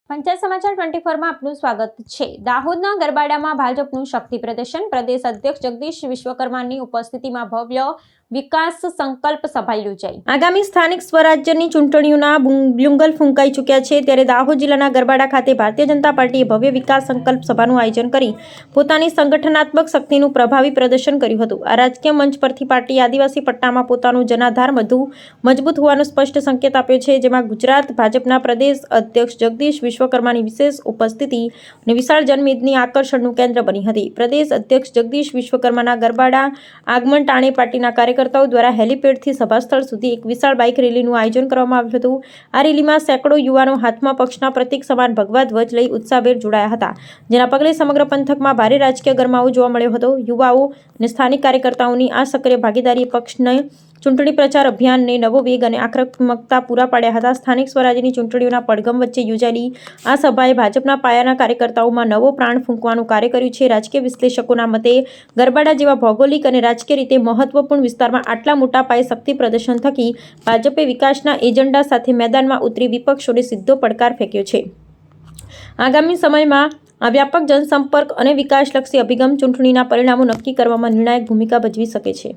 પંચાયત સમાચાર 24 માં આપનું સ્વાગત છે। દાહોદના ગરબાડામાં ભાજપનું શક્તિ પ્રદર્શન। પ્રદેશ અધ્યક્ષ જગદીશ વિશ્વકર્માની ઉપસ્થિતિમાં ભવ્ય વિકાસ સંકલ્પ સભા યોજાઈ। આગામી સ્થાનિક સ્વરાજ્યની ચૂંટણીઓના બુંગલ ફૂંકાઈ ચૂક્યા છે, ત્યારે દાહોદ જિલ્લાના ગરબાડા ખાતે ભારતીય જનતા પાર્ટીએ ભવ્ય વિકાસ સંકલ્પ સભાનું આયોજન કરી પોતાની સંગઠનાત્મક શક્તિનું પ્રભાવી પ્રદર્શન કર્યું હતું। આ રાજકીય મંચ પરથી પાર્ટીએ આદિવાસી પટ્ટામાં પોતાનું જનાધાર વધુ મજબૂત હોવાનો સ્પષ્ટ સંકેત આપ્યો છે, જેમાં ગુજરાત ભાજપના પ્રદેશ અધ્યક્ષ જગદીશ વિશ્વકર્માની વિશેષ ઉપસ્થિતિ અને વિશાળ જનમેદની આકર્ષણનું કેન્દ્ર બની હતી। પ્રદેશ અધ્યક્ષ જગદીશ વિશ્વકર્માના ગરબાડા આગમન ટાણે પાર્ટીના કાર્યકર્તાઓ દ્વારા હેલીપેડથી સભાસ્થળ સુધી એક વિશાળ બાઇક રેલીનું આયોજન કરવામાં આવ્યું હતું। આ રેલીમાં સેંકડો યુવાનો હાથમાં પક્ષના પ્રતીક સમાન ભગવા ધ્વજ લઈ ઉત્સાહભેર જોડાયા હતા, જેના પગલે સમગ્ર પંથકમાં ભારે રાજકીય ગરમાવો જોવા મળ્યો હતો। યુવાઓ અને સ્થાનિક કાર્યકર્તાઓની આ સક્રિય ભાગીદારી પક્ષને ચૂંટણી પ્રચાર અભિયાનને નવો વેગ અને આક્રમકતા પૂરા પાડ્યા હતા। સ્થાનિક સ્વરાજ્યની ચૂંટણીઓના પડઘમ વચ્ચે યોજાયેલી આ સભાએ ભાજપના પાયાના કાર્યકર્તાઓમાં નવો પ્રાણ ફૂંકવાનું કાર્ય કર્યું છે। રાજકીય વિશ્લેષકોના મતે ગરબાડા જેવા ભૌગોલિક અને રાજકીય રીતે મહત્વપૂર્ણ વિસ્તારમાં આટલા મોટા પાયે શક્તિ પ્રદર્શન થકી ભાજપે વિકાસના એજન્ડા સાથે મેદાનમાં ઉતરી વિપક્ષોને સીધો પડકાર ફેંક્યો છે। આગામી સમયમાં આ વ્યાપક જનસંપર્ક અને વિકાસલક્ષી અભિગમ ચૂંટણીના પરિણામો નક્કી કરવામાં નિર્ણાયક ભૂમિકા ભજવી શકે છે।